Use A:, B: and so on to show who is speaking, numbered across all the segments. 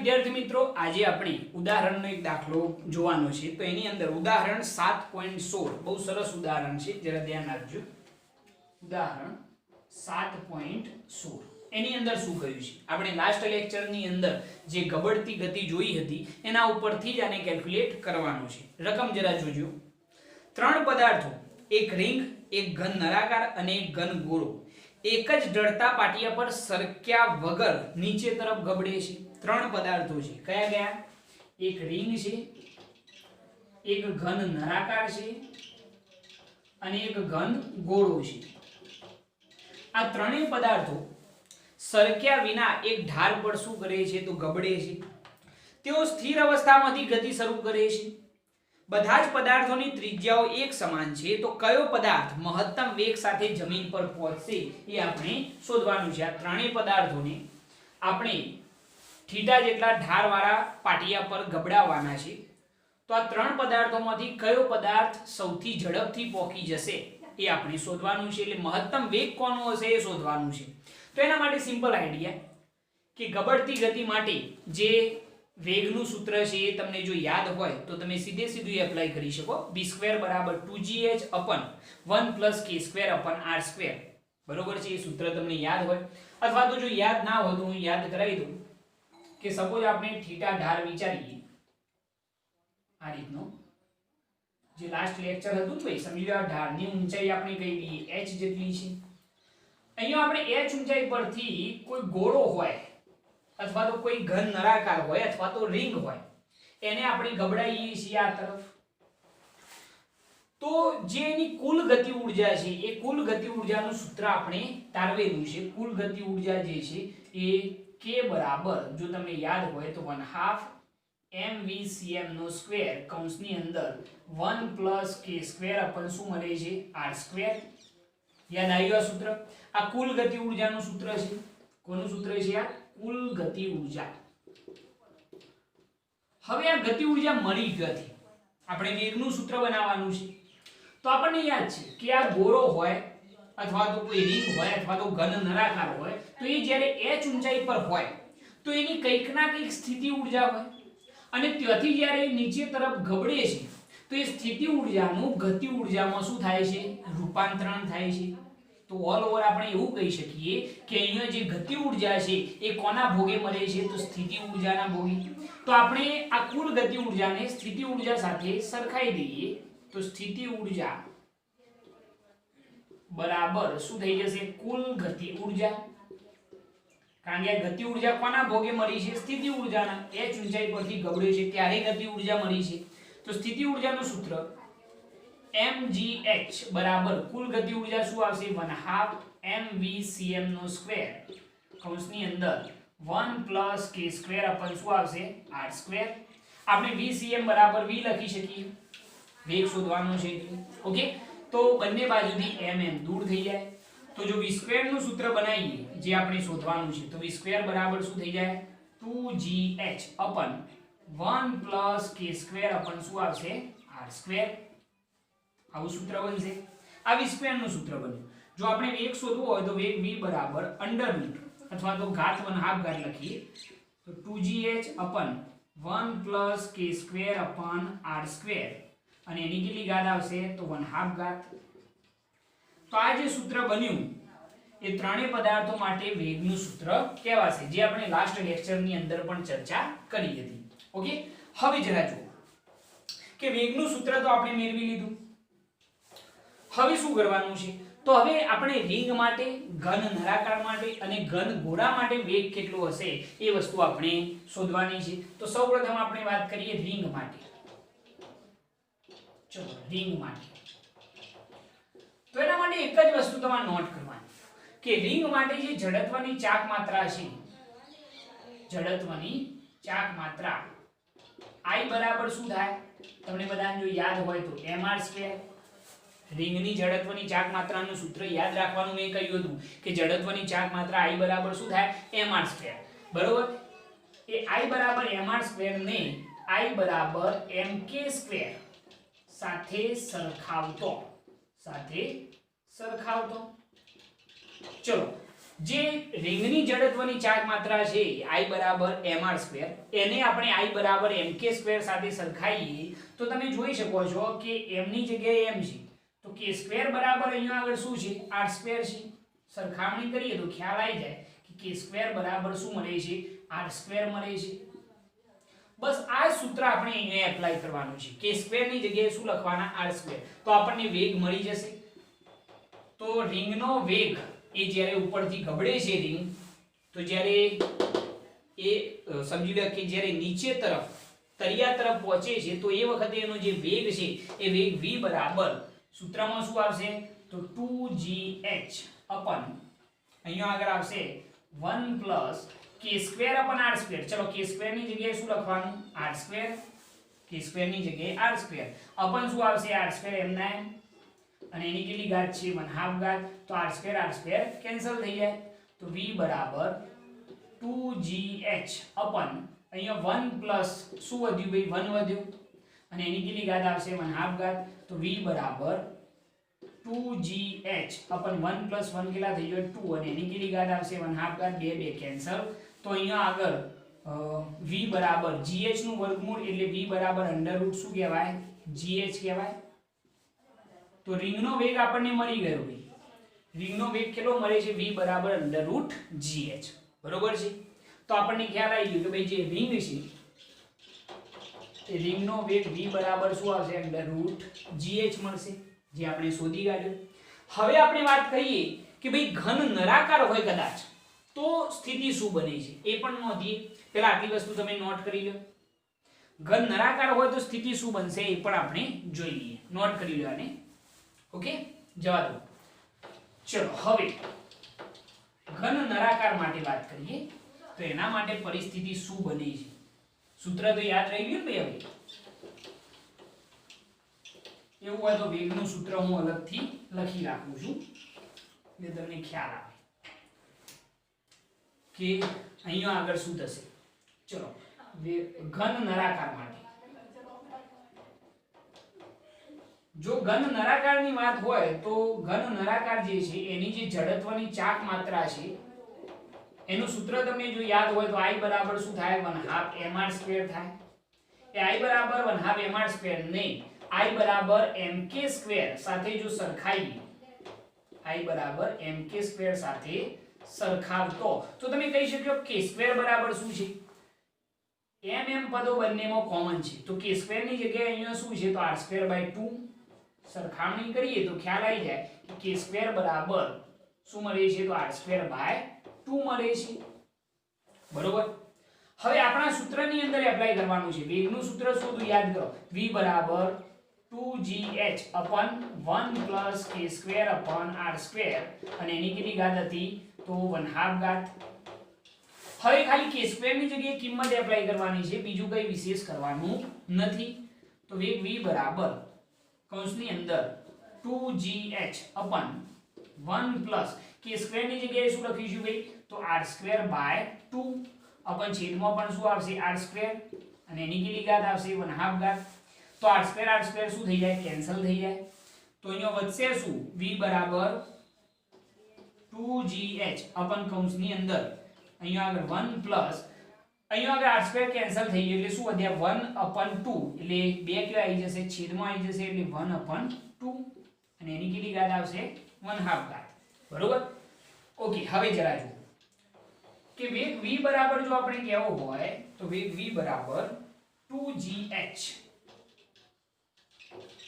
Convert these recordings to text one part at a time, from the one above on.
A: વિદ્યાર્થી મિત્રો, આજે આપણે ઉદાહરણનો એક દાખલો જોવાનો છે। તો એની અંદર ઉદાહરણ 7.16 બહુ સરસ ઉદાહરણ છે, જરા ધ્યાન આપજો। ઉદાહરણ 7.16 એની અંદર શું કહ્યું છે? આપણે લાસ્ટ લેક્ચરની અંદર જે ગબડતી ગતિ જોઈ હતી એના ઉપરથી જ આને કેલ્ક્યુલેટ કરવાનું છે। રકમ જરા જોજો। ત્રણ પદાર્થો, એક રિંગ, એક ઘન નળાકાર અને એક ઘન ગોળો એક જ ઢળતા પાટિયા પર સરક્યા વગર નીચે તરફ ગબડે છે। ત્રણ પદાર્થો છે, કયા કયા? એક રિંગ છે, એક ઘન નળાકાર છે અને એક ઘન ગોળો છે। આ ત્રણેય પદાર્થો સરક્યા વિના એક ઢાર પર શું કરે છે? તો ગબડે છે। તેઓ સ્થિર અવસ્થામાંથી ગતિ શરૂ કરે છે। બધા જ પદાર્થોની ત્રિજ્યાઓ એક સમાન છે, તો કયો પદાર્થ મહત્તમ વેગ સાથે જમીન પર પહોંચશે એ આપણે શોધવાનું છે। આ ત્રણેય પદાર્થોને આપણે થીટા જેટલા ઢારવાળા પાટિયા પર ગબડાવવાના છે। તો આ ત્રણ પદાર્થોમાંથી કયો પદાર્થ સૌથી ઝડપથી પહોંચી જશે એ આપણે શોધવાનું છે। એટલે મહત્તમ વેગ કોનો હશે એ શોધવાનું છે। તો એના માટે સિમ્પલ આઈડિયા કે ગબડતી ગતિ માટે જે વેગનું સૂત્ર છે એ તમને જો યાદ હોય તો તમે સીધે સીધું એપ્લાય કરી શકો। v² = 2gh/1 + k²/r², બરોબર છે? એ સૂત્ર તમને યાદ હોય, અથવા તો જો યાદ ના હોય તો હું યાદ કરાવી દઉં કે સપોઝ આપણે થીટા ઢાર વિચારીએ આ રીતનો, જે લાસ્ટ લેક્ચર હતું ભાઈ, સમજી લો આ ઢારની ઊંચાઈ આપણે કહી દઈએ h જેટલી છે। અહીંયા આપણે h ઊંચાઈ પરથી કોઈ ગોળો હોય અથવા તો કોઈ ઘન નળાકાર હોય અથવા તો રિંગ હોય એને આપણે ગબડાઈએ છીએ આ તરફ। તો જે એની કુલ ગતિ ઊર્જા છે એ કુલ ગતિ ઊર્જાનું સૂત્ર આપણે તારવેલું છે। કુલ ગતિ ઊર્જા જે છે એ k બરાબર, જો તમને યાદ હોય તો 1/2 mvcm² કૌંસની અંદર 1 + k² શું મળે છે? r²। યાદ આવ્યું આ સૂત્ર? આ કુલ ગતિ ઊર્જાનું સૂત્ર છે। કોનું સૂત્ર છે આ? કુલ ગતિ ઊર્જા। હવે આ ગતિ ઊર્જા મળી ગઈ, આપણે વેગનું સૂત્ર બનાવવાનું છે। તો આપણને યાદ છે કે આ ગોળો હોય અથવા તો કોઈ રિંગ હોય અથવા તો ઘન નળાકાર હોય, તો એ જ્યારે h ઊંચાઈ પર હોય તો એની કંઈક ના કંઈક સ્થિતિ ઊર્જા હોય, અને ત્યાંથી જ્યારે નીચે તરફ ગબડે છે તો એ સ્થિતિ ઊર્જાનું ગતિ ઊર્જામાં શું થાય છે? રૂપાંતરણ થાય છે। તો ઓલ ઓવર આપણે એવું કહી શકીએ કે અહીંયા જે ગતિ ઊર્જા છે એ કોના ભોગે મળે છે? તો સ્થિતિ ઊર્જાના ભોગે। તો આપણે આ કુલ ગતિ ઊર્જાને સ્થિતિ ઊર્જા સાથે સરખાઈ દઈએ તો સ્થિતિ ઊર્જા બરાબર શું થઈ જશે? કુલ ગતિ ઊર્જા। કારણ કે આ ગતિ ઊર્જા કોના ભોગે મળી છે? સ્થિતિ ઊર્જાના। h ઊંચાઈ પરથી ગબડે છે ત્યારે ગતિ ઊર્જા મળી છે। તો સ્થિતિ ઊર્જાનું સૂત્ર mgh બરાબર કુલ ગતિ ઊર્જા શું આવશે? 1/2 mvcm² કૌંસની અંદર 1 + k² શું આવશે? r²। આપણે vcm બરાબર v લખી શકીએ, વેગ શોધવાનો છે એટલે। ઓકે, તો બંને બાજુથી mm દૂર થઈ જાય। તો જો v² નું સૂત્ર બનાવીએ જે આપણે શોધવાનું છે, તો v² બરાબર શું થઈ જાય? 2gh/1 + k² શું આવશે? r²। આવું સૂત્ર બનશે। આ v² નું સૂત્ર બન્યું। જો આપણે વેગ શોધવો હોય તો વેગ v બરાબર √ અથવા તો ઘાત 1/2 ઘાત લખીએ તો 2gh/1 + k²/r², અને એની કેટલી ઘાત આવશે? તો 1/2 ઘાત। તો આ જે સૂત્ર બન્યું એ ત્રણેય પદાર્થો માટે વેગનું સૂત્ર કહેવાશે, જે આપણે લાસ્ટ લેક્ચરની અંદર પણ ચર્ચા કરી હતી। ઓકે, હવે જરા જુઓ કે વેગનું સૂત્ર તો આપણે મેળવી લીધું। હવે શું કરવાનું છે? તો હવે આપણે રિંગ માટે, ઘન નળાકાર માટે અને ઘન ગોળા માટે વેગ કેટલો હશે એ વસ્તુ આપણે શોધવાની છે। તો સૌપ્રથમ આપણે વાત કરીએ રિંગ માટે। ચલો, રિંગ માટે તો એના માટે એક જ વસ્તુ તમારે નોટ કરવાની કે રિંગ માટે જે જડત્વની ચાક માત્રા છે, જડત્વની ચાક માત્રા I બરાબર શું થાય? તમને બધાને જો યાદ હોય તો mr²। રિંગની જડત્વની ચાક માત્રાનું સૂત્ર યાદ રાખવાનું મેં કહ્યું હતું કે જડત્વની ચાક માત્રા I બરાબર શું થાય? mr², બરોબર? એ I બરાબર mr² ને I બરાબર mk² સાથે સરખાવતો, ચલો જે રિંગની જડત્વની ચાર્જ માત્રા છે I બરાબર mr², એને આપણે I બરાબર mk² સાથે સરખાઈએ તો તમે જોઈ શકો છો કે m ની જગ્યાએ m છે તો k² બરાબર અહીંયા આગળ શું છે r² છે. સરખામણી કરીએ તો ખ્યાલ આવી જાય કે k² બરાબર શું મળે છે r² મળે છે. બસ આ સૂત્ર આપણે અહીંયા એપ્લાય કરવાનું છે. k² ની જગ્યાએ શું લખવાના r², તો આપણને વેગ મળી જશે. તો રિંગનો વેગ એ જ્યારે ઉપરથી ગબડે છે રિંગ, તો જ્યારે એ સમજી લો કે જ્યારે નીચે તરફ તળિયા તરફ પહોંચે છે તો એ વખતે એનો જે વેગ છે એ વેગ v બરાબર સૂત્રમાં શું આવશે તો 2gh અપન અહીંયા આગળ આવશે 1 પ્લસ k² અપન r². ચલો k² ની જગ્યાએ શું લખવાનું r², k² ની જગ્યાએ r² અપન શું આવશે r² એમના એમ, અને એની કેટલી ઘાત છે 1/2 ઘાત, તો r² કેન્સલ થઈ જાય. તો v બરાબર 2gh અપન અહીંયા 1 પ્લસ શું વધ્યું ભાઈ 1 વધ્યું, અને એની કેટલી ઘાત આવશે 1/2 ઘાત, તો v બરાબર 2gh અપન 1 પ્લસ 1 કેટલા થઈ ગયો 2, અને એની કેટલી ઘાત આવશે 1/2 ઘાત, 2 કેન્સલ. તો અહીંયા આગળ v બરાબર gh નું વર્ગમૂળ એટલે v બરાબર અંડરરૂટ શું કહેવાય gh કહેવાય. તો રિંગનો વેગ આપણને મળી ગયો ભાઈ. રિંગનો વેગ કેટલો મળે છે v બરાબર અંડરરૂટ gh. બરોબર છે. તો આપણને ખ્યાલ આવી ગયો કે ભાઈ જે રિંગ છે એ રિંગનો વેગ v બરાબર શું આવશે અંડરરૂટ gh મળશે, જે આપણે શોધી કાઢ્યું. હવે આપણે વાત કરીએ કે ભાઈ ઘન નળાકાર હોય કદાચ તો સ્થિતિ શું બને છે એ પણ નોંધીએ. પહેલા આટલી વસ્તુ તમે નોટ કરી લો. ઘન નળાકાર હોય તો સ્થિતિ શું બનશે એ પણ આપણે જોઈ લઈએ. નોટ કરી લો આને. ઓકે, જવા દો. ચલો હવે ઘન નળાકાર માટે વાત કરીએ તો એના માટે પરિસ્થિતિ શું બને છે. સૂત્ર તો યાદ રહી ગયું ને ભાઈ. હવે એવું હોય તો વેગનું સૂત્ર હું અલગથી લખી રાખું છું એટલે તમને ખ્યાલ આવે કે અહીંયા આગળ શું થશે. ચલો ઘન નળાકાર માટે જો ઘન નળાકારની વાત હોય તો ઘન નળાકાર જે છે એની જે જડત્વની ચાક માત્રા છે એનું સૂત્ર તમને જો યાદ હોય તો I બરાબર શું થાય 1/2 mr² થાય. એ I બરાબર 1/2 mr² નહીં, I બરાબર mk² સાથે જો સરખાઈએ, I બરાબર mk² સાથે સરખાવતો તો તમે કહી શકો k² બરાબર શું છે m પદો બંનેમાં કોમન છે, તો k² ની જગ્યાએ અહીંયા શું છે તો r²/2. સરખામણી કરીએ તો ખ્યાલ આવી જાય કે k² બરાબર શું મળે છે તો r²/2 મળે છે. બરોબર. હવે આપણા સૂત્રની અંદર એપ્લાય કરવાનું છે. વેગનું સૂત્ર શું હતું યાદ કરો, v બરાબર 2gh અપન 1 પ્લસ k² અપન r², અને એની કેટલી ઘાત હતી તો 1/2 ઘાત. હવે ખાલી k² ની જગ્યાએ કિંમત એપ્લાય કરવાની છે, બીજું કંઈ વિશેષ કરવાનું નથી. તો વેગ v બરાબર કૌંસની અંદર 2gh અપન 1 પ્લસ k² ની જગ્યાએ શું લખીશું ભાઈ તો r²/2 અપન છેદમાં પણ શું આવશે r², અને એની કેટલી ઘાત આવશે 1/2 ઘાત. તો r² શું થઈ જાય કેન્સલ થઈ જાય. તો અહીંયા વધશે શું v બરાબર 2gh અપન કૌંસની અંદર અહીંયા આગળ 1 પ્લસ અહીંયા આગળ r² કેન્સલ થઈ ગયું એટલે શું વધ્યા 1/2 એટલે 2 કેવા આવી જશે છેદમાં આવી જશે એટલે 1/2, અને એની કેટલી ઘાત આવશે 1/2 ઘાત. બરોબર. ઓકે, હવે જરા જુઓ કે વેગ v બરાબર જો આપણે કહેવો હોય તો વેગ v બરાબર 2gh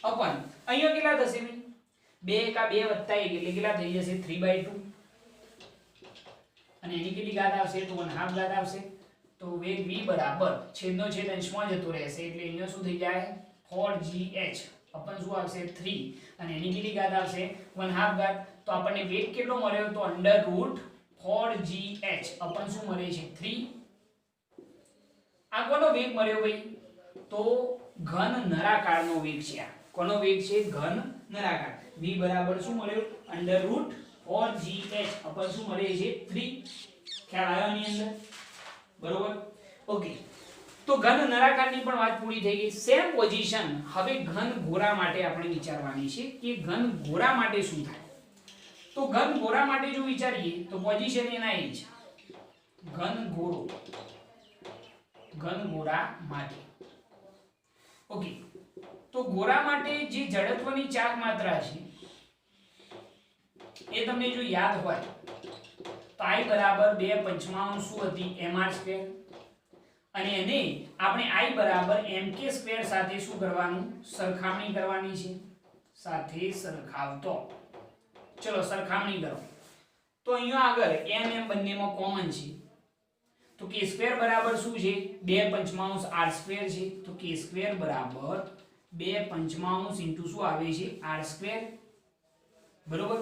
A: અપન અહીંયા કેટલા થશે ભાઈ 2 કા 2 વત્તા 1 એટલે કેટલા થઈ જશે 3/2, અને એની કેટલી ઘાત આવશે તો 1/2 ઘાત આવશે. તો વેગ v બરાબર છેદનો છેદ અંશમાં જતો રહેશે એટલે અહીંયા શું થઈ જાય 4gh અપન શું આવશે 3, અને એની કેટલી ઘાત આવશે 1/2 ઘાત. તો આપણને વેગ કેટલો મળ્યો તો √4gh અપન શું મળે છે 3. આ કોનો વેગ મળ્યો ભાઈ તો ઘન નળાકારનો વેગ છે. આ કોનો વેગ છે ઘન નળાકાર. v બરાબર શું મળ્યો √4gh અપન શું મળે છે 3. ખ્યાલ આવ્યો આની અંદર. બરોબર. ઓકે, તો ઘન નળાકારની પણ વાત પૂરી થઈ ગઈ. સેમ પોઝિશન હવે ઘન ગોળા માટે આપણે વિચારવાની છે કે ઘન ગોળા માટે શું થાય. તો ઘન ગોળા માટે જો વિચારીએ તો પોઝિશન એના એ છે ઘન ગોળા માટે. ઓકે, તો ગોળા માટે જે જડત્વની ચાક માત્રા છે એ તમને જો યાદ હોય તો I બરાબર 2/5 શું હતી mr², અને એને આપણે I બરાબર mk² સાથે શું કરવાનું સરખામણી કરવાની છે, સાથે સરખાવતો. ચલો સરખામણી કરો તો અહીંયા આગળ m બંનેમાં કોમન છે તો k² બરાબર શું છે 2/5 r² છે, તો k² બરાબર 2/5 ઇન્ટુ શું આવે છે r². બરોબર,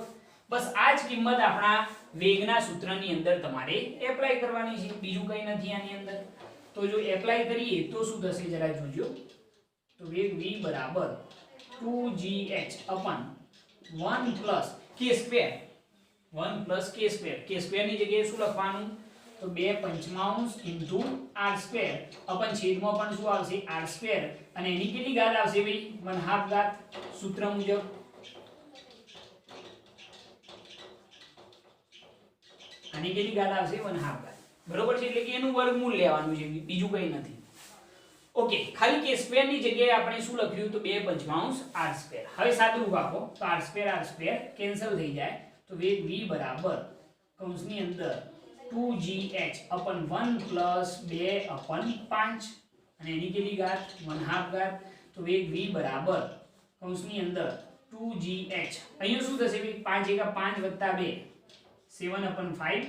A: બસ આ જ કિંમત આપણા વેગના સૂત્રની અંદર તમારે એપ્લાય કરવાની છે, બીજું કંઈ નથી આની અંદર. તો જો એપ્લાય કરીએ તો શું થશે જરા જોજો. તો વેગ v બરાબર 2gh અપન 1 plus k², 1 plus k², k² ની જગ્યાએ શું લખવાનું તો 2/5 ઇન્ટુ r² અપન છેદમાં પણ શું આવશે r², અને એની કેટલી ઘાત આવશે ભાઈ 1/2 ઘાત સૂત્ર મુજબ. આની કેટલી ઘાત આવશે 1/2 ઘાત. બરોબર છે, એટલે કે એનું વર્ગમૂળ લેવાનું છે, બીજું કંઈ નથી. ઓકે, ખાલી k² ની જગ્યાએ આપણે શું લખ્યું તો 2/5 r². હવે સાદુરૂપ આપો તો r² કેન્સલ થઈ જાય તો વેગ v બરાબર કૌંસની અંદર 2gh અપન 1 પ્લસ 2/5, અને એની કેટલી ઘાત 1/2 ઘાત. તો વેગ v બરાબર કૌંસની અંદર 2gh, અહીંયા શું થશે ભાઈ 5 × 5 + 2 7/5,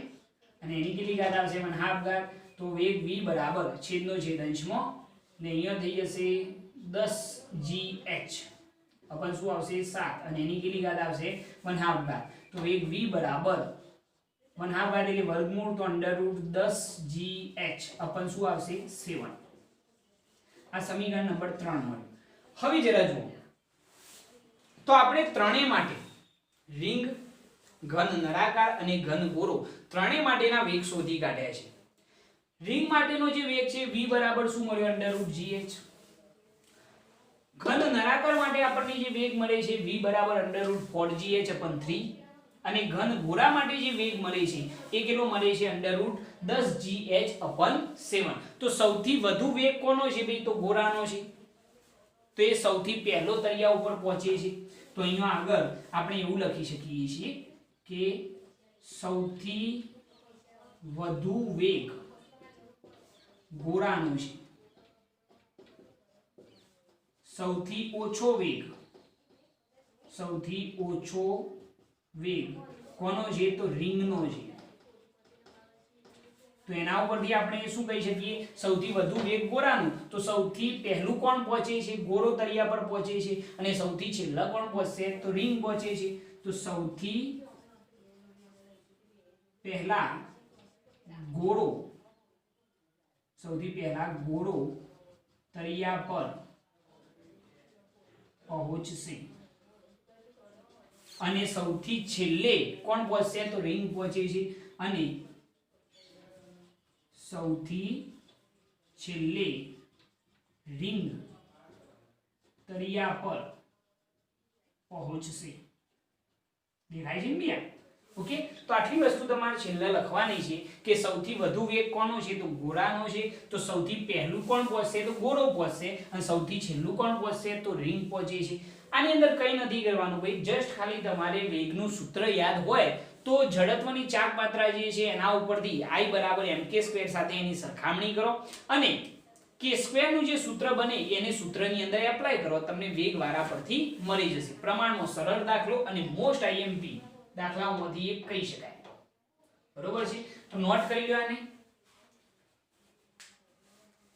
A: અને એની કેટલી ઘાત આવશે 1/2 ઘાત. તો વેગ v બરાબર છેદનો છેદ અંશમાં, ને અહીંયા થઈ જશે 10gh અપન શું આવશે 7, અને એની કેટલી ઘાત આવશે 1/2 ઘાત. તો વેગ v બરાબર 1/2 ઘાત એટલે વર્ગમૂળ, તો √10gh અપન શું આવશે 7. આ સમીકરણ નંબર 3 મળ્યું. હવે જરા જુઓ તો આપણે ત્રણેય માટે રિંગ, ઘન નળાકાર અને ઘન ગોળો ત્રણેય માટેના વેગ શોધી કાઢ્યા છે. રિંગ માટેનો જે વેગ છે v બરાબર શું મળ્યો √gh. ઘન નળાકાર માટે આપણને જે વેગ મળે છે v બરાબર √4gh અપન 3, અને ઘન ગોળા માટે જે વેગ મળે છે એ કેટલો મળે છે √10gh અપન 7. તો સૌથી વધુ વેગ કોનો છે ભાઈ તો ગોળાનો છે, તો એ સૌથી પહેલો તળિયા ઉપર પહોંચે છે. તો અહીંયા આગળ આપણે એવું લખી શકીએ છીએ કે સૌથી વધુ વેગ ગોળાનો છે, સૌથી ઓછો વેગ કોનો છે તો રિંગનો છે. તો એના ઉપરથી આપણે શું કહી શકીએ સૌથી વધુ વેગ ગોળાનો, તો સૌથી પહેલું કોણ પહોંચે છે ગોળો તળિયા પર પહોંચે છે, અને સૌથી છેલ્લા કોણ પહોંચશે તો રિંગ પહોંચે છે. તો સૌથી પહેલા ગોળો તળિયા પર પહોંચશે, અને સૌથી છેલ્લે કોણ પહોંચશે તો રિંગ પહોંચે છે, અને સૌથી છેલ્લે રિંગ તળિયા પર પહોંચશે. દેખાય છે ને? ઓકે, તો આટલી વસ્તુ તમારે છેલ્લે લખવાની છે કે સૌથી વધુ વેગ કોનો છે તો ગોળાનો છે, તો સૌથી પહેલું કોણ પહોંચશે તો ગોળો પહોંચશે, અને સૌથી છેલ્લું કોણ પહોંચશે તો રિંગ પહોંચે છે. આની અંદર કંઈ નથી કરવાનું ભાઈ, જસ્ટ ખાલી તમારે વેગનું સૂત્ર યાદ હોય તો જડત્વની ચાક માત્રા જે છે એના ઉપરથી I બરાબર mk² સાથે એની સરખામણી કરો, અને k² નું જે સૂત્ર બને એને સૂત્રની અંદર એપ્લાય કરો, તમને વેગ વારા પરથી મળી જશે. પ્રમાણમાં સરળ દાખલો અને મોસ્ટ IMP દાખલાઓમાંથી એક કહી શકાય. બરોબર છે, તો નોટ કરી લો આને.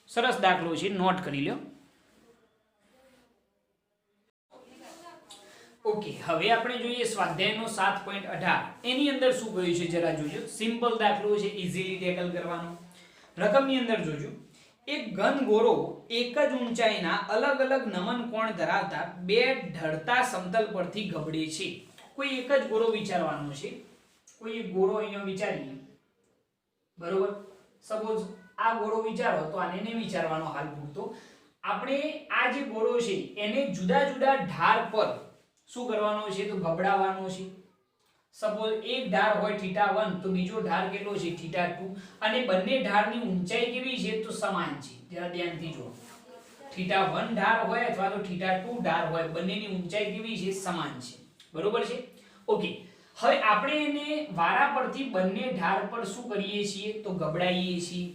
A: સરસ દાખલો છે, નોટ કરી લો. ઓકે, હવે આપણે જોઈએ સ્વાધ્યાયનો 7.18. એની અંદર શું કહ્યું છે જરા જોજો. સિમ્પલ દાખલો છે, ઈઝીલી ટેકલ કરવાનો. રકમની અંદર જોજો, એક ઘન ગોળો એક જ ઊંચાઈના અલગ અલગ નમન કોણ ધરાવતા બે ઢળતા સમતલ પરથી ગબડે છે. કોઈ એક જ ગોળો વિચારવાનો છે, કોઈ એક ગોળો અહીંયા વિચારીએ. બરોબર, સપોઝ આ ગોળો વિચારો તો આને નહીં વિચારવાનો હાલ પૂરતો. આપણે આ જે ગોળો છે એને જુદા જુદા ઢાળ પર શું કરવાનો છે તો ગબડાવવાનો છે. સપોઝ એક ઢાળ હોય θ1 તો બીજો ઢાળ કેટલો છે θ2 અને બંને ઢાળની ઊંચાઈ કેવી છે તો સમાન છે. જરા ધ્યાનથી જુઓ, θ1 ઢાળ હોય અથવા તો θ2 ઢાળ હોય, બંનેની ઊંચાઈ કેવી છે સમાન છે. બરોબર છે. ઓકે, હવે આપણે એને વારા પરથી બંને ઢાળ પર શું કરીએ છીએ તો ગબડાઈએ છીએ.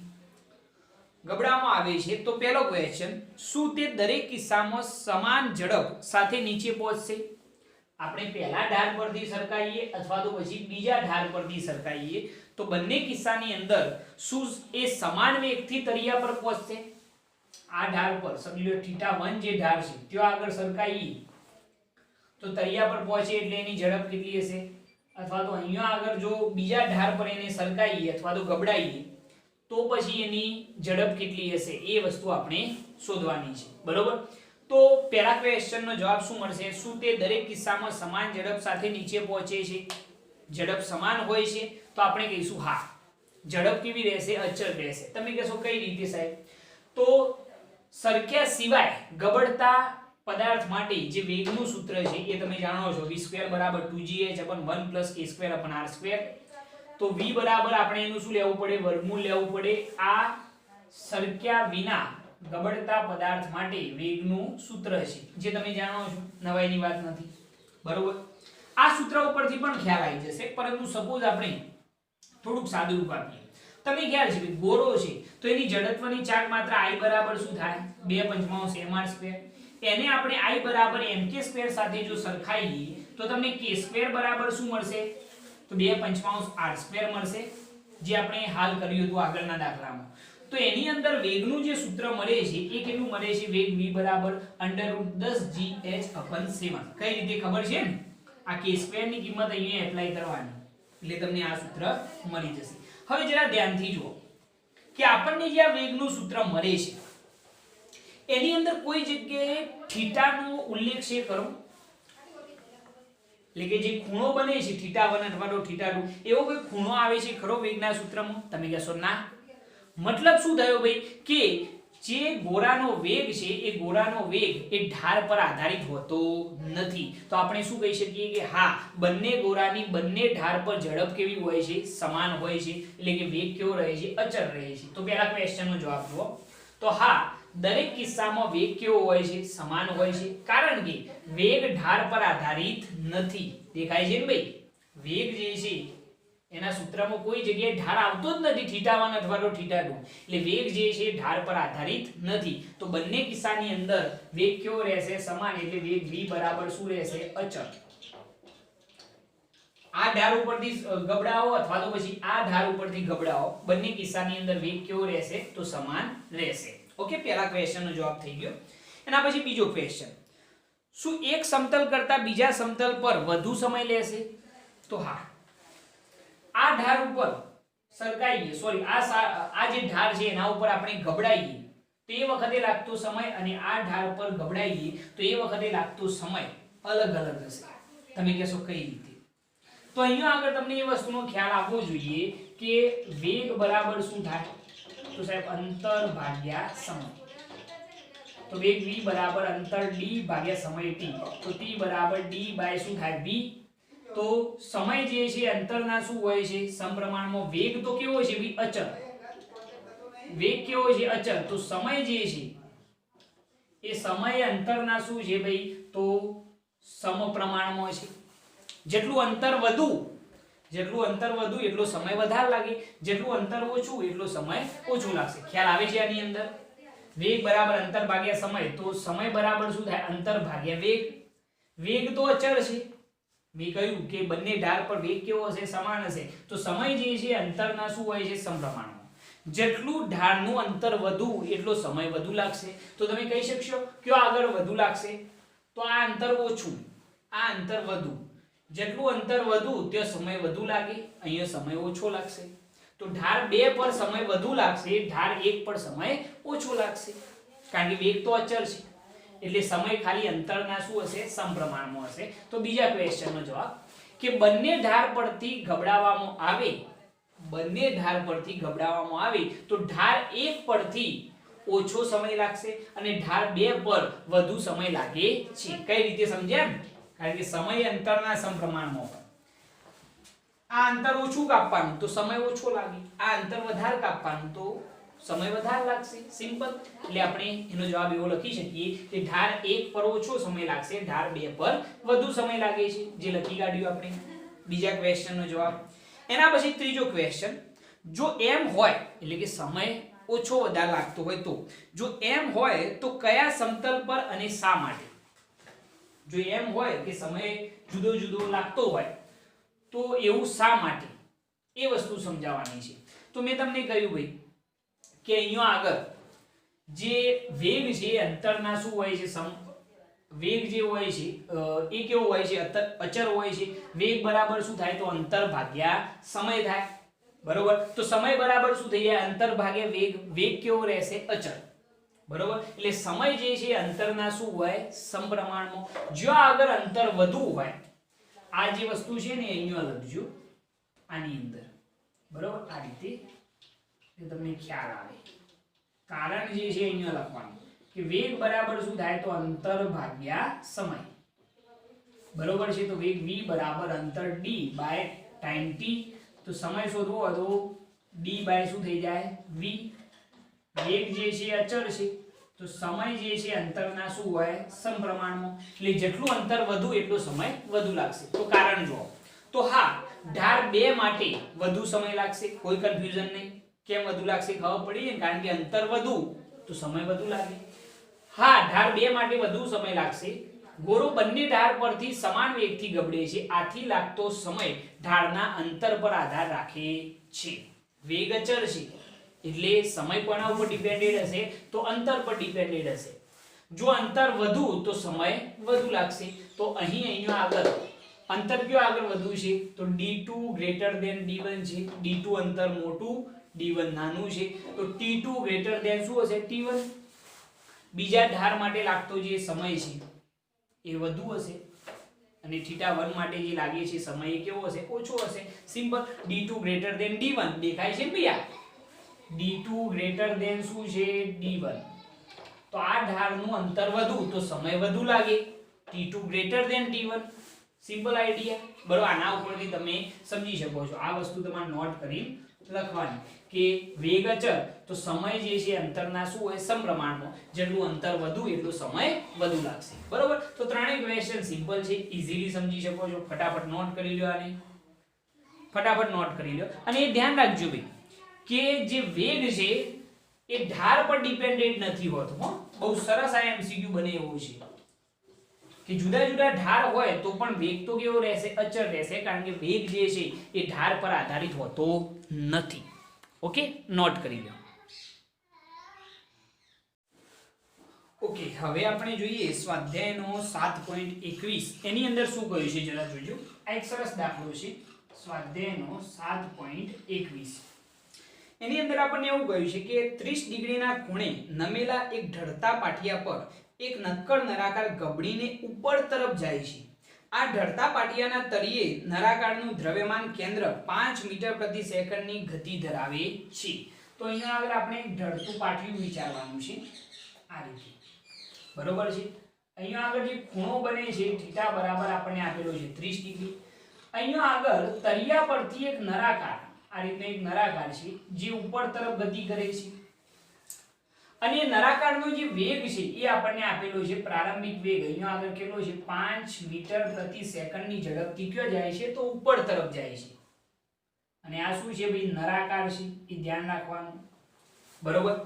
A: ગબડાવવામાં આવે છે. તો પહેલો ક્વેશ્ચન, શું તે દરેક કિસ્સામાં સમાન ઝડપ સાથે નીચે પહોંચશે? આપણે પહેલા ઢાળ પરથી સરકાઈએ અથવા તો પછી બીજા ઢાળ પરથી સરકાઈએ તો બંને કિસ્સાની અંદર શું એ સમાન વેગથી તળિયા પર પહોંચશે? આ ઢાળ પર સમજી લો θ1 જે ઢાળ છે ત્યાં આગળ સરકાઈએ તો તળિયા પર પહોંચે એટલે એની ઝડપ કેટલી હશે? અથવા તો અહીંયા આગળ જો બીજા ઢાળ પર એને સરકાઈએ અથવા તો ગબડાઈએ તો પછી એની ઝડપ કેટલી હશે એ વસ્તુ આપણે શોધવાની છે. બરોબર. તો પહેલા ક્વેશ્ચનનો જવાબ શું મળશે? શું તે દરેક કિસ્સામાં સમાન ઝડપ સાથે નીચે પહોંચે છે? ઝડપ સમાન હોય છે તો આપણે કહીશું હા. ઝડપ કેવી રહેશે? અચળ રહેશે. તમે કહેશો કઈ રીતે સાહેબ? તો સરક્યા સિવાય ગબડતા પદાર્થ માટે જે વેગનું સૂત્ર છે એ તમે જાણો છો v² = 2gh/1 + k² r². તો v બરાબર આપણે એનું શું લેવું પડે? વર્ગમૂળ લેવું પડે. આ સરક્યા વિના ગબડતા પદાર્થ માટે વેગનું સૂત્ર છે જે તમે જાણો છો, નવાઈની વાત નથી. બરોબર. આ સૂત્ર ઉપરથી પણ ખ્યાલ આવી જશે, પરંતુ સપોઝ આપણે થોડુંક સાદું રૂપ આપીએ. તમે ખ્યાલ છે કે ગોળો છે તો એની જડત્વની ચાર્જ માત્રા I બરાબર શું થાય? 2/5 mr². એને આપણે I બરાબર mk² સાથે જો સરખાઈએ તો તમને k² બરાબર શું મળશે? તો 2/5 r² મળશે, જે આપણે હાલ કર્યું હતું આગળના દાખલામાં. તો એની અંદર વેગનું જે સૂત્ર મળે છે એ કેટલું મળે છે? વેગ v બરાબર √10gh/7. કઈ રીતે ખબર છે ને? આ k² ની કિંમત અહીંયા એપ્લાય કરવાની એટલે તમને આ સૂત્ર મળી જશે. હવે જરા ધ્યાનથી જુઓ કે આપણને જે આ વેગનું સૂત્ર મળે છે એની અંદર કોઈ જગ્યાએ થીટાનો ઉલ્લેખ છે ખરો? એટલે કે જે ખૂણો બને છે θ1 અથવા તો θ2 એવો કોઈ ખૂણો આવે છે ખરો વેગના સૂત્રમાં? તમે કહેશો ના. મતલબ શું થયો ભાઈ કે જે ગોળાનો વેગ છે એ ગોળાનો વેગ એ ઢાળ પર આધારિત હોતો નથી. તો આપણે શું કહી શકીએ કે હા, બંને ગોળાની બંને ઢાળ પર ઝડપ કેવી હોય છે? સમાન હોય છે. એટલે કે વેગ કેવો રહે છે? અચળ રહે છે. તો પહેલા ક્વેશ્ચનનો જવાબ જુઓ. તો હા, દરેક કિસ્સામાં વેગ કેવો હોય છે? સમાન હોય છે. કારણ કે વેગ ઢાળ પર આધારિત નથી. દેખાય છે ને ભાઈ? વેગ જે છે એના સૂત્રમાં કોઈ જગ્યાએ ઢાળ આવતો જ નથી θ1 અથવા તો θ2. એટલે વેગ જે છે ઢાળ પર આધારિત નથી. તો બંને કિસ્સાની અંદર વેગ કેવો રહેશે? સમાન. એટલે વેગ v બરાબર શું રહેશે? અચળ. આ ઢાળ ઉપરથી ગબડાવો અથવા તો પછી આ ઢાળ ઉપરથી ગબડાવો, બંને કિસ્સાની અંદર વેગ કેવો રહેશે? તો સમાન રહેશે. ઓકે, પહેલા ક્વેશ્ચનનો જવાબ થઈ ગયો. એના પછી બીજો ક્વેશ્ચન, શું એક સમતલ કરતા બીજા સમતલ પર વધુ સમય લેશે? તો હા, આ ઢાળ ઉપર સરકાઈએ આ જે ઢાળ છે એના ઉપર આપણે ગબડાઈએ તો એ વખતે લાગતો સમય અને આ ઢાળ પર ગબડાઈએ તો એ વખતે લાગતો સમય અલગ અલગ હશે. તમે કહેશો કઈ રીતે? તો અહીંયા આગળ તમને એ વસ્તુનો ખ્યાલ આવવો જોઈએ કે વેગ બરાબર શું થાય? તો સાહેબ અંતર ભાગ્યા સમય. તો વેગ v બરાબર અંતર d ભાગ્યા સમય t. તો t બરાબર d બાય શું થાય? v. તો સમય જે છે અંતરના શું હોય છે? સમપ્રમાણમાં. વેગ તો કેવો છે ભાઈ? અચળ. વેગ કેવો છે? અચળ. તો સમય જે છે એ સમય અંતરના શું છે ભાઈ? તો સમપ્રમાણમાં છે. જેટલું અંતર વધુ એટલો સમય વધારે લાગે, જેટલું અંતર ઓછું એટલો સમય ઓછું લાગશે. ખ્યાલ આવે છે આની અંદર? વેગ બરાબર અંતર ભાગ્યા સમય. તો સમય બરાબર શું થાય? અંતર ભાગ્યા વેગ. વેગ તો અચળ છે. મેં કહ્યું કે બંને ઢાળ પર વેગ કેવો હશે? સમાન હશે. તો સમય જે છે અંતરના શું હોય છે? સમપ્રમાણમાં. જેટલું ઢાળનું અંતર વધુ એટલો સમય વધુ લાગશે. તો તમે કહી શકશો કયો આગળ વધુ લાગશે? તો આ અંતર ઓછું, આ અંતર વધુ. જેટલું અંતર વધુ ત્યાં સમય વધુ લાગે, અહીંયા સમય ઓછો લાગશે. તો ઢાળ 2 પર સમય વધુ લાગશે, ઢાળ 1 પર સમય ઓછો લાગશે. કારણ કે વેગ તો અચળ છે એટલે સમય ખાલી અંતરના શું હશે? સમપ્રમાણમાં હશે. તો બીજા ક્વેશ્ચનનો જવાબ કે બંને ઢાળ પરથી ગબડાવવામાં આવે તો ઢાળ 1 પરથી ઓછો સમય લાગશે અને ઢાળ 2 પર વધુ સમય લાગે છે. કઈ રીતે સમજ્યા? કારણ કે સમય અંતરના સમપ્રમાણમાં હોય. આ અંતર ઓછું કાપવાનું તો સમય ઓછો લાગે, આ અંતર વધારે કાપવાનું તો સમય વધારે લાગશે. સિમ્પલ. એટલે આપણે એનો જવાબ એવો લખી શકીએ કે ધાર 1 પર ઓછો સમય લાગશે, ધાર 2 પર વધુ સમય લાગે છે, જે લખી કાઢ્યું આપણે બીજા ક્વેશ્ચનનો જવાબ. એના પછી ત્રીજો ક્વેશ્ચન, જો એમ હોય એટલે કે સમય ઓછો વધારે લાગતો હોય તો જો એમ હોય તો કયા સમતલ પર અને શા માટે? જો એમ હોય કે સમય જુદો જુદો લાગતો હોય તો એવું શા માટે, એ વસ્તુ સમજાવવાની છે. તો મેં તમને કહ્યું ભાઈ કે અહીંયા આગળ જે વેગ છે અંતરના શું હોય છે, વેગ જે હોય છે એ કેવો હોય છે, અચર હોય છે. વેગ બરાબર શું થાય તો અંતર ભાગ્યા સમય થાય, બરોબર. તો સમય બરાબર શું થઈ જાય, અંતર ભાગ્યા વેગ. વેગ કેવો રહેશે, અચળ, બરોબર. એટલે સમય જે છે અંતરના શું હોય, સમપ્રમાણમાં. જો આગળ અંતર વધુ હોય, આ જે વસ્તુ છે ને અહીંયા લખજો આની અંદર, બરોબર. આ રીતે તમને ખ્યાલ આવે. કારણ જે છે અહીંયા લખવાનું કે વેગ બરાબર શું થાય તો અંતર ભાગ્યા સમય, બરોબર છે. તો વેગ v બરાબર અંતર d બાય ટાઈમ t. તો સમય શોધવો હોય તો d બાય શું થઈ જાય, v. વેગ જે છે અચળ છે તો સમય જે છે અંતરના શું હોય, સમપ્રમાણમાં. એટલે જેટલું અંતર વધુ એટલો સમય વધુ લાગશે. તો કારણ જુઓ તો હા, ધાર 2 માટે વધુ સમય લાગશે, કોઈ કન્ફ્યુઝન નહીં. કેમ વધુ લાગશે ખબર પડી ને, કારણ કે અંતર વધુ તો સમય વધુ લાગે. હા, ધાર 2 માટે વધુ સમય લાગશે. ગોળો બંને ધાર પરથી સમાન વેગથી ગબડે છે, આથી લાગતો સમય ધારના અંતર પર આધાર રાખે છે. વેગ અચળ છે એટલે સમય કોના ઉપર ડિપેન્ડેડ હશે તો અંતર પર ડિપેન્ડેડ હશે. જો અંતર વધુ તો સમય વધુ લાગશે. તો અહીંયા આગળ અંતર કયો આગળ વધુ છે તો d2 ગ્રેટર ધેન d1 છે. d2 અંતર મોટું, d1 નાનું છે. તો t2 ગ્રેટર ધેન શું હશે, t1. બીજા ધાર માટે લાગતો જે સમય છે એ વધુ હશે અને θ1 માટે જે લાગે છે સમય એ કેવો હશે, ઓછો હશે. Simple. d2 greater than d1 દેખાય છે ભૈયા, d2 ગ્રેટર ધેન શું છે, d1. તો આ ધારનું અંતર વધુ તો સમય વધુ લાગે, t2 greater than t1. Simple idea, બરોબર. આના ઉપરથી તમે સમજી શકો છો. આ વસ્તુ તમારે નોટ કરી લખવાની કે વેગ અચળ તો સમય જે છે અંતરના શું હોય, સમપ્રમાણમાં. જેટલું અંતર વધુ એટલો સમય વધુ લાગશે, બરોબર. તો ત્રણેય ક્વેશ્ચન સિમ્પલ છે, ઈઝીલી સમજી શકો છો. ફટાફટ નોટ કરી લો આને, ફટાફટ નોટ કરી લો. અને એ ધ્યાન રાખજો ભાઈ કે જે વેગ છે એ ધાર પર ડિપેન્ડેન્ટ નથી હોતો. હો, બહુ સરસ આ એમસીક્યુ બને એવું છે કે જુદા જુદા ધાર હોય તો પણ વેગ તો કેવો રહેશે, અચળ રહેશે, કારણ કે વેગ જે છે એ ધાર પર આધારિત હોતો નથી. ઓકે, નોટ કરી લો. ઓકે, હવે આપણે જોઈએ સ્વાધ્યાયનો 7.21. એની અંદર શું કહ્યું છે જરા જોજો. આ એક સરસ દાખલો છે, સ્વાધ્યાયનો 7.21. એની અંદર આપણને એવું કહ્યું છે કે 30 ડિગ્રીના ખૂણે નમેલા એક ઢળતા પાટિયા પર એક નક્કર નળાકાર ગબડીને ઉપર તરફ જાય છે. આ ઢળતા પાટિયાના તળિયે નળાકારનું દ્રવ્યમાન કેન્દ્ર 5 મીટર પ્રતિ સેકન્ડની ગતિ ધરાવે છે. તો અહીંયા આગળ આપણે ઢળતું પાટિયું વિચારવાનું છે આ રીતે, બરોબર છે. અહીંયા આગળ જે ખૂણો બને છે θ બરાબર આપણને આપેલો છે 30 ડિગ્રી. અહીંયા આગળ તળિયા પરથી એક નળાકાર, આ રીતે એક નળાકાર છે જે ઉપર તરફ ગતિ કરે છે અને નળાકારનો જે વેગ છે એ આપણને આપેલો છે પ્રારંભિક વેગ. અહીંયા આગળ કેટલો છે, 5 મીટર પ્રતિ સેકન્ડની ઝડપથી ક્યાં જાય છે તો ઉપર તરફ જાય છે. અને આ શું છે ભાઈ, નળાકાર છે, એ ધ્યાન રાખવાનું, બરોબર.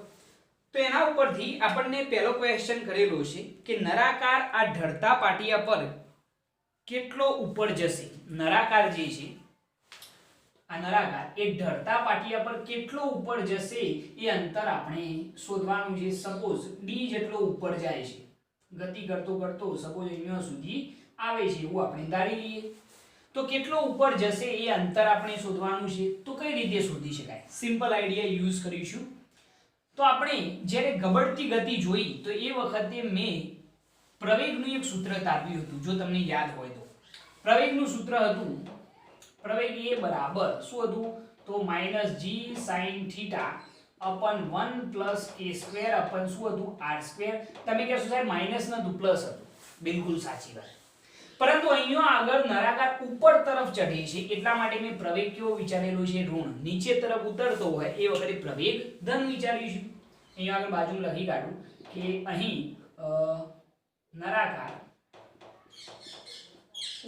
A: તો એના ઉપરથી આપણને પહેલો ક્વેશ્ચન કરેલો છે કે નળાકાર આ ઢળતા પાટિયા પર કેટલો ઉપર જશે. નળાકાર જે છે આ નળાકાર એ ઢળતા પાટિયા પર કેટલો ઉપર જશે એ અંતર આપણે શોધવાનું છે. સપોઝ d જેટલો ઉપર જાય છે, ગતિ કરતો કરતો સપોઝ અહીંયા સુધી આવે છે એવું આપણે ધારી લઈએ. તો કેટલો ઉપર જશે એ અંતર આપણે શોધવાનું છે. તો કઈ રીતે શોધી શકાય, સિમ્પલ આઈડિયા યુઝ કરીશું. તો આપણે જ્યારે ગબડતી ગતિ જોઈ તો એ વખતે મેં પ્રવેગનું એક સૂત્ર તારવ્યું હતું, જો તમને યાદ હોય તો. પ્રવેગનું સૂત્ર હતું, પ્રવેગ એ બરાબર શું હતું તો -g sin θ upon 1 plus k square upon શું હતું r square. તમે કહેશો સાહેબ માઈનસ નતું પ્લસ હતું, બિલકુલ સાચી વાત. પરંતુ અહીંયા આગળ નળાકાર ઉપર તરફ ચઢે છે એટલા માટે મેં પ્રવેગ કેવો વિચારેલો છે ઋણ, નીચે તરફ ઉતરતો હોય એ વખતે પ્રવેગ ધન વિચારીશું. અહીંયા આગળ બાજુમાં લખી કાઢું કે અહીં નળાકાર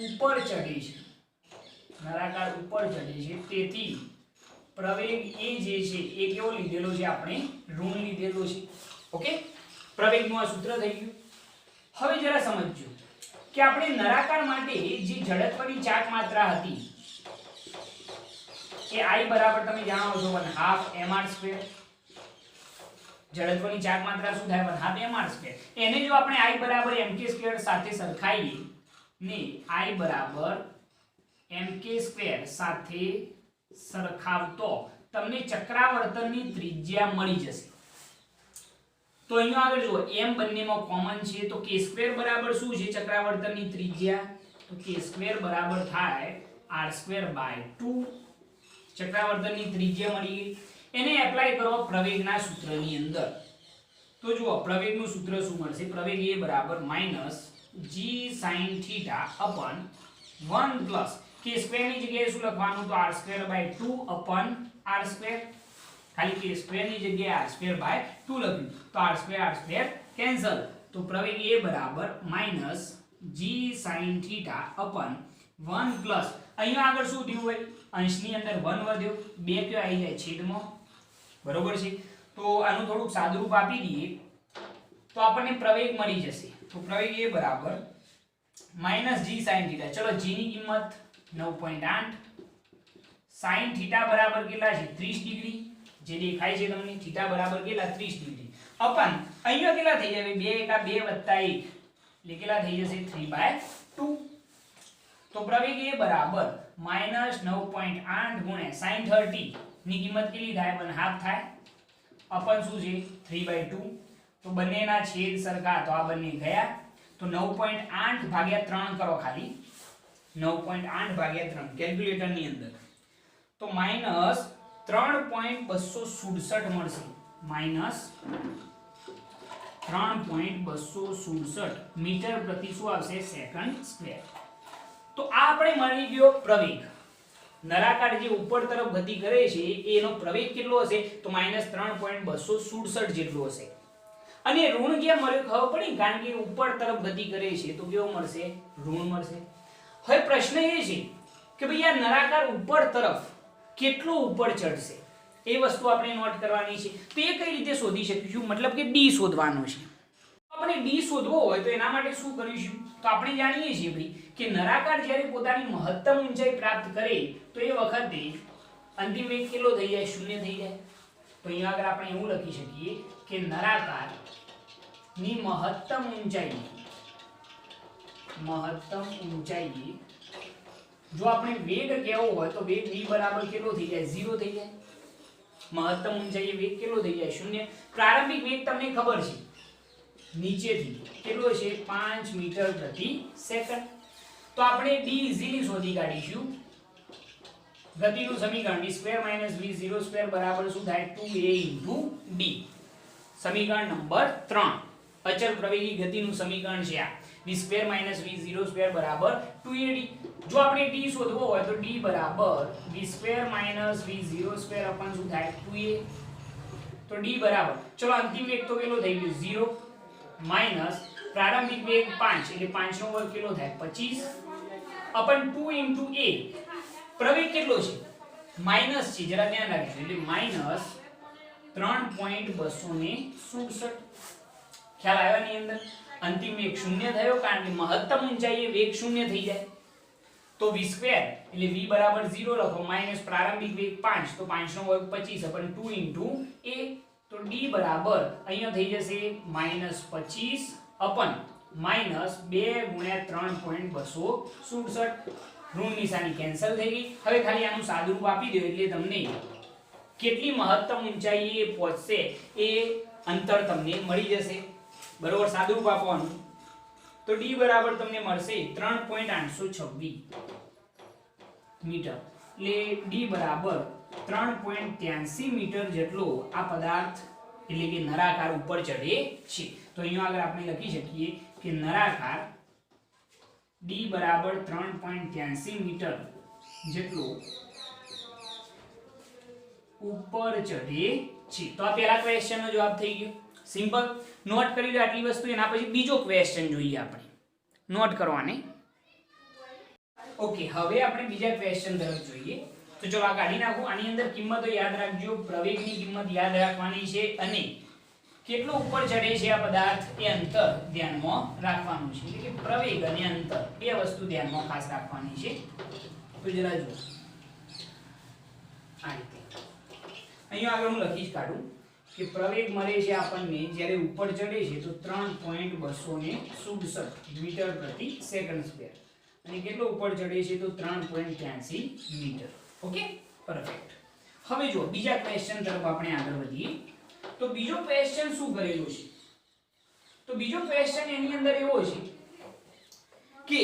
A: ઉપર ચઢે છે, નળાકાર ઉપર ચઢે છે, તેથી પ્રવેગ એ જે છે એ કેવો લીધેલો છે આપણે ઋણ લીધેલો છે. ઓકે, પ્રવેગનું આ સૂત્ર થઈ ગયું. હવે જરા સમજજો કે આપણે નળાકાર માટે જે જડત્વની ચાક માત્રા હતી એ I બરાબર તમે જાણો છો 1/2 mr². જડત્વની ચાક માત્રા શું થાય 1/2 mr². એને જો આપણે I બરાબર mk² સાથે સરખાઈએ ને I બરાબર mk² સાથે સરખાવતો તમને ચક્રાવર્તનની ત્રિજ્યા મળી જશે. તો અહીંયા આગળ જુઓ m બંનેમાં કોમન છે તો k² બરાબર શું છે ચક્રાવર્તનની ત્રિજ્યા, તો k² બરાબર થાય r²/2. ચક્રાવર્તનની ત્રિજ્યા મળી ગઈ. એને એપ્લાય કરો પ્રવેગના સૂત્રની અંદર. તો જુઓ પ્રવેગનું સૂત્ર શું મળશે, પ્રવેગ એ બરાબર -g sin θ upon 1 plus k² ની જગ્યાએ શું લખવાનું, તો r²/2 upon r². ખાલી k² ની જગ્યાએ r²/2 લખ્યું તો r² કેન્સલ. તો પ્રવેગ એ બરાબર -g sin θ upon 1 plus અહીંયા આગળ શું થયું હોય, અંશની અંદર 1 વધ્યો, 2 કયો આવી જાય છેદમાં, બરોબર છે. તો આનું થોડુંક સાદુરૂપ આપી દઈએ તો આપણને પ્રવેગ મળી જશે. તો પ્રવેગ એ બરાબર -g sin θ. ચલો g ની કિંમત 9.8, sin θ બરાબર કેટલા છે 30 ડિગ્રી, જે દેખાય છે તમને θ બરાબર કેટલા 30 ડિગ્રી અપન અહીંયા કેટલા થઈ જાય 2 એકા 2 વત્તા 1 એટલે કેટલા થઈ જશે 3/2. તો પ્રવેગ એ બરાબર -9.8 ગુણ્યા sin 30 ની કિંમત કેટલી થાય 1/2 થાય અપન શું છે 3/2. તો બંનેના છેદ સરખા તો આ બંને ગયા. તો 9.8 ભાગ્યા 3 કરો, ખાલી 9.8 ભાગ્યા 3 કેલ્ક્યુલેટર ની અંદર તો -3.267 મળશે, -3.267 મીટર પ્રતિ શું આવશે સેકન્ડ સ્ક્વેર. તો આ આપણે મળી ગયો પ્રવેગ. નળાકાર જે ઉપર તરફ ગતિ કરે છે એનો પ્રવેગ કેટલો હશે, તો -3.267 જેટલો હશે. અને ઋણ ક્યાં મળ્યો ખબર પડી, કારણ કે ઉપર તરફ ગતિ કરે છે તો કેવો મળશે ઋણ મળશે. હવે પ્રશ્ન એ છે કે ભાઈ આ નળાકાર ઉપર તરફ કેટલો ઉપર ચડશે એ વસ્તુ આપણે નોટ કરવાની છે. તો એ કઈ રીતે શોધી શકીશું, મતલબ કે d શોધવાનો છે. આપણે d શોધવો હોય તો એના માટે શું કરીશું, તો આપણે જાણીએ છીએ ભાઈ કે નળાકાર જ્યારે પોતાની મહત્તમ ઊંચાઈ પ્રાપ્ત કરે તો એ વખતે અંતિમ વેગ કેટલો થઈ જાય, 0 થઈ જાય. તો અહીંયા આગળ આપણે એવું લખી શકીએ કે નળાકાર ની મહત્તમ ઊંચાઈ જો આપણે વેગ કેવો હોય તો વેગ v બરાબર કેટલો થઈ જાય 0 થઈ જાય. મહત્તમ ઊંચાઈએ વેગ કેટલો થઈ જાય 0. પ્રારંભિક વેગ તમને ખબર છે નીચેથી કેટલો છે 5 મીટર પ્રતિ સેકન્ડ. તો આપણે d ઇઝીલી શોધી કાઢીશું. ગતિનું સમીકરણ d² v0² બરાબર શું થાય 2a * d. સમીકરણ નંબર 3 અચળ પ્રવેગી ગતિનું સમીકરણ છે આ. v² v0² બરાબર 2ad. જો આપણે d શોધવો હોય તો d બરાબર v² v0² અપન શું થાય 2a. તો d બરાબર ચલો અંતિમ વેગ તો કેટલો થઈ ગયો 0 માઈનસ પ્રારંભિક વેગ 5 એટલે 5 નો વર્ગ કેટલો થાય 25 અપન 2 * a. પ્રવેગ કેટલો છે માઈનસ છે, જરા ધ્યાન રાખજો, એટલે -3.267. ખ્યાલ આવ્યા ની અંદર અંતિમ વેગ 0 થયો કારણ કે મહત્તમ ઊંચાઈએ વેગ 0 થઈ જાય. તો v² એટલે v બરાબર 0 લખો માઈનસ પ્રારંભિક વેગ 5 તો 5 નો વર્ગ 25 અપન 2 * a. તો d બરાબર અહીંયા થઈ જશે -25 અપન -2 ગુણ્યા 3.267. ઋણ નિશાની કેન્સલ થઈ ગઈ. હવે ખાલી આનું સાદુરૂપ આપી દો એટલે તમને કેટલી મહત્તમ ઊંચાઈએ પહોંચશે એ અંતર તમને મળી જશે, બરોબર. સાદુરૂપ આપવાનું તો d બરાબર તમને મળશે 3.826 મીટર. એટલે d બરાબર 3.83 મીટર જેટલો આ પદાર્થ એટલે કે નળાકાર ઉપર ચડે છે. તો અહીંયા આગળ આપણે લખી શકીએ કે નળાકાર d બરાબર 3.83 મીટર જેટલું ઉપર ચઢે છે. તો આ પહેલા ક્વેશ્ચનનો જવાબ થઈ ગયો. સિમ્પલ. નોટ કરી લો આટલી વસ્તુ. એના પછી બીજો ક્વેશ્ચન જોઈએ આપણે. નોટ કરવાને. ઓકે, હવે આપણે બીજા ક્વેશ્ચન તરફ જોઈએ. તો ચલો આ કાઢી નાખો. આની અંદર કિંમતો યાદ રાખજો. પ્રવેગની કિંમત યાદ રાખવાની છે અને કેટલો ઉપર ચડે છે આ પદાર્થ એ અંતર ધ્યાનમાં રાખવાનું છે. એટલે કે પ્રવેગ અને અંતર બે વસ્તુ ધ્યાનમાં ખાસ રાખવાની છે. તો જરા જુઓ આ રીતે. અહીંયા આગળ હું લખી જ કાઢું કે પ્રવેગ મળે છે આપણને જ્યારે ઉપર ચડે છે તો 3.267 મીટર પ્રતિ સેકન્ડ સ્ક્વેર અને કેટલો ઉપર ચડે છે તો 3.83 મીટર. Okay, perfect. હવે જો બીજા ક્વેશ્ચન તરફ આપણે આગળ વધીએ. તો બીજો ક્વેશ્ચન શું કરેલો છે? તો બીજો ક્વેશ્ચન એની અંદર એવો છે કે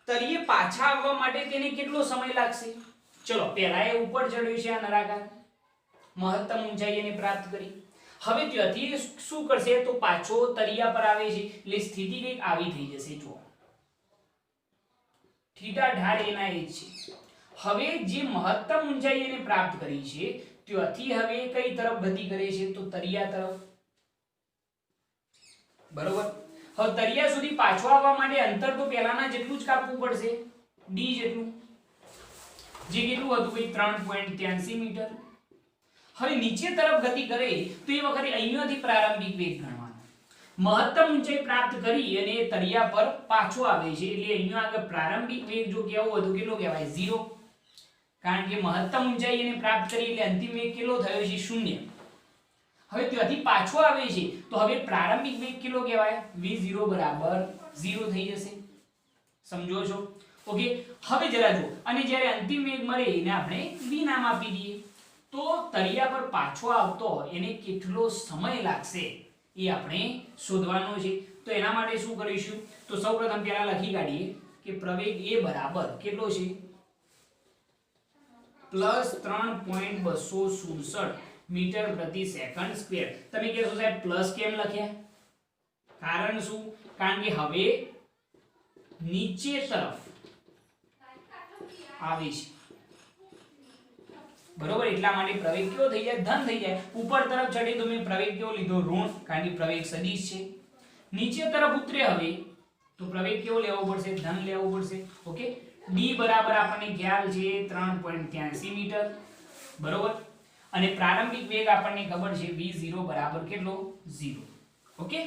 A: તળિયે પાછા આવવા માટે તેને કેટલો સમય લાગશે? ચલો પહેલા એ ઉપર ચડ્યો છે આ નળાકાર, મહત્તમ ઊંચાઈ એને પ્રાપ્ત કરી. હવે ત્યાંથી શું કરશે તો પાછો તળિયા પર આવે છે એટલે સ્થિતિ કંઈક આવી થઈ જશે. જુઓ થીટા ઢાળ એના એ છે. હવે જે મહત્તમ ઊંચાઈ એને પ્રાપ્ત કરી છે ત્યાંથી હવે કઈ તરફ ગતિ કરે છે તો તળિયા તરફ. બરોબર. હવે તળિયા સુધી પાછો આવવા માટે અંતર તો પહેલાના જેટલું જ કાપવું પડશે, d જેટલું, જે કેટલું હતું ભાઈ 3.83 મીટર. હવે નીચે તરફ ગતિ કરે તો એ વખતે અહીંયાથી પ્રારંભિક વેગ ગણવાનો. મહત્તમ ઊંચાઈ પ્રાપ્ત કરી અને તળિયા પર પાછો આવે છે એટલે અહીંયા આગળ પ્રારંભિક વેગ જો કેવો હતો કેટલો કહેવાય 0. કારણ કે મહત્તમ ઊંચાઈ એને પ્રાપ્ત કરી એટલે અંતિમ વેગ કેટલો થયો છે 0. હવે ત્યાંથી પાછો આવે છે તો હવે પ્રારંભિક વેગ કેટલો કહેવાય v0 બરાબર 0 થઈ જશે. સમજો છો? ઓકે. હવે જરા જો અને જ્યારે અંતિમ વેગ મળે એને આપણે v નામ આપી દઈએ. તો તળિયા પર પાછો આવતો એને કેટલો સમય લાગશે એ આપણે શોધવાનો છે. તો એના માટે શું કરીશું તો સૌપ્રથમ પહેલા લખી કાઢીએ કે પ્રવેગ એ બરાબર કેટલો છે +3.267 મીટર પ્રતિ સેકન્ડ સ્ક્વેર. તમે કહેશો સાહેબ પ્લસ કેમ લખ્યા? કારણ શું? કારણ કે હવે નીચે તરફ આવે છે. બરોબર. એટલા માટે પ્રવેગ કેવો થઈ જાય ધન થઈ જાય. ઉપર તરફ ચડે તો મેં પ્રવેગ કેવો લીધો ઋણ, કારણ કે પ્રવેગ સદિશ છે. નીચે તરફ ઉતરે હવે તો પ્રવેગ કેવો લેવો પડશે ધન લેવો પડશે. ઓકે. d બરાબર આપણને ખ્યાલ છે 3.83 મીટર. બરોબર. અને પ્રારંભિક વેગ આપણને ખબર છે v0 બરાબર કેટલો 0. ઓકે.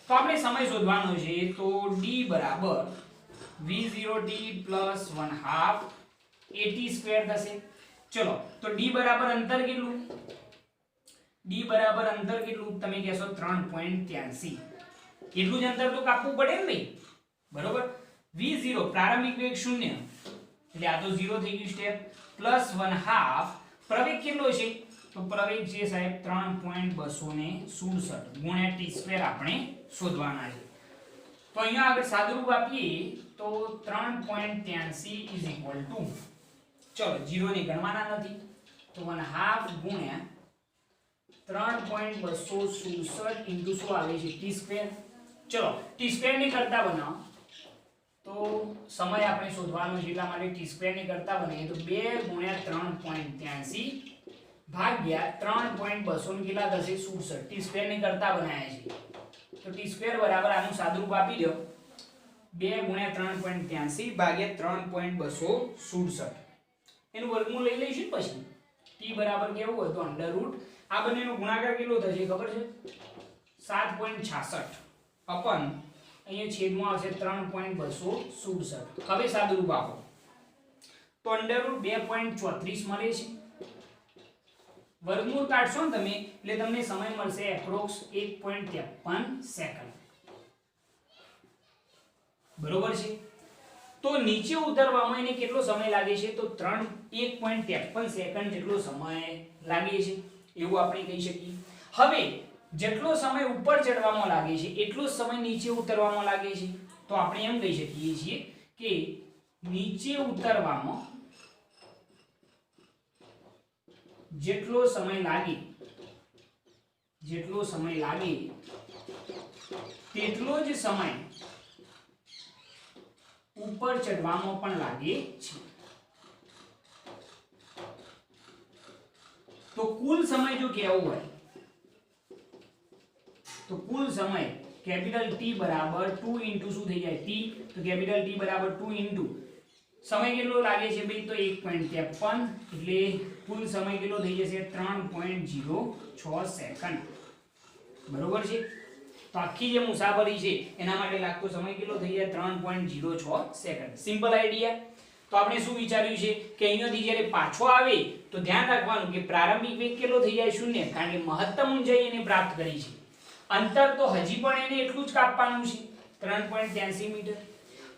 A: તો આપણે સમય શોધવાનો છે તો d બરાબર v0t + 1/2 at² થશે. ચલો તો d બરાબર અંતર કેટલું? d બરાબર અંતર કેટલું તમે કહેશો 3.83. એટલું જ અંતર તો કાપવું પડે ને ભાઈ. બરોબર. v0 પ્રારંભિક વેગ 0 એટલે આ તો 0 થઈ ગયું સ્ટેપ + 1/2 પ્રવેગ કેટલો છે તો પ્રવેગ છે સાહેબ 3.267 ગુણ્યા t² આપણે શોધવાના છે. તો અહીંયા આગળ સાદુરૂપ આપીએ તો 3.83 ચલો 0 ને ગણવાના નથી તો 1/2 ગુણ્યા 3.267 ઇન્ટુ શું આવે છે t². ચલો t² ને કરતા બનાવો તો સમય આપણે શોધવાનો છે એટલા માટે t² ને કરતા બનાવીએ તો 2 ગુણ્યા 3.83 ભાગ્યા 3.200 કેટલા થશે 67. t² ને કરતા બનાવ્યા છે તો t² બરાબર આનું સાદુરૂપ આપી દો 2 ગુણ્યા 3.83 ભાગ્યા 3.267 એનું વર્ગમૂળ લઈ લઈશું પછી t બરાબર કેવું હોય તો √ આ બંનેનો ગુણાકાર કેટલો થશે ખબર છે 7.66 અપન અહીંયા છેદમાં આવશે 3.267. હવે સાદુરૂપ આપો તો √ 2.34 મળે છે. વર્ગમૂળ કાઢશો ને તમે એટલે તમને સમય મળશે એપ્રોક્સ 1.53 સેકન્ડ. બરોબર છે. તો નીચે ઉતરવામાં એને કેટલો સમય લાગે છે તો 1.53 સેકન્ડ જેટલો સમય લાગે છે એવું આપણે કહી શકીએ. હવે જેટલો સમય ઉપર ચડવામાં લાગે છે એટલો સમય નીચે ઉતરવામાં લાગે છે તો આપણે એમ કહી શકીએ છીએ કે નીચે ઉતરવામાં જેટલો સમય લાગે તેટલો જ સમય ઉપર ચડવામાં પણ લાગે છે. તો કુલ સમય જો કહેવો હોય તો કુલ સમય કેપિટલ T બરાબર 2 ઇન્ટુ શું થઈ જાય T, તો કેપિટલ T બરાબર 2 ઇન્ટુ સમય કેટલો લાગે છે ભાઈ, તો 1.53 એટલે કુલ સમય કેટલો થઈ જશે 3.06 સેકન્ડ. બરોબર છે. તો આખી જે મુસાફરી છે એના માટે લાગતો સમય કેટલો થઈ જાય 3.06 સેકન્ડ. Simple idea. તો આપણે શું વિચાર્યું છે કે અહીંયાથી જ્યારે પાછો આવે તો ધ્યાન રાખવાનું કે પ્રારંભિક વેગ કેટલો થઈ જાય 0, કારણ કે મહત્તમ ઊંચાઈ એને પ્રાપ્ત કરી છે. અંતર તો હજી પણ એને એટલું જ કાપવાનું છે 3.83 મીટર.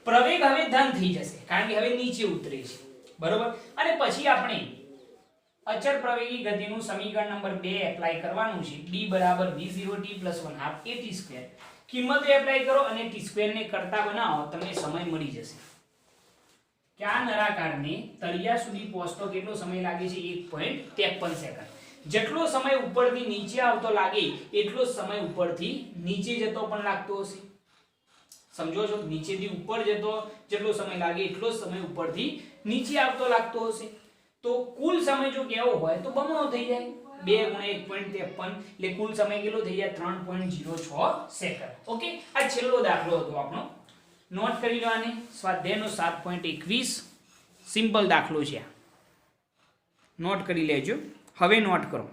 A: પ્રવેગ હવે ધન થઈ જશે કારણ કે હવે નીચે ઉતરે છે. બરોબર. અને પછી આપણે અચળ પ્રવેગી ગતિનું સમીકરણ નંબર 2 એપ્લાય કરવાનું છે. d બરાબર v0t + 1/2 at². કિંમતો એપ્લાય કરો અને t² ને કરતા બનાવો, તમને સમય મળી જશે કે આ નળાકારને તળિયા સુધી પહોંચતો કેટલો સમય લાગે છે 1.53 સેકન્ડ. જેટલો સમય ઉપરથી નીચે આવતો લાગે એટલો સમય ઉપરથી નીચે જતો પણ લાગતો હશે. સમજો છો? નીચેથી ઉપર જતો જેટલો સમય લાગે એટલો સમય ઉપરથી નીચે આવતો લાગતો હશે. તો કુલ સમય જો કેવો હોય તો બમણો થઈ જાય 2 * 1.53 એટલે કુલ સમય કેટલો થઈ જાય 3.06 સેકન્ડ. ઓકે. આ છેલ્લો દાખલો હતો આપણો. નોટ કરી લો આને. સ્વાધ્યાયનો 7.21 સિમ્પલ દાખલો છે. નોટ કરી લેજો. હવે નોટ કરો.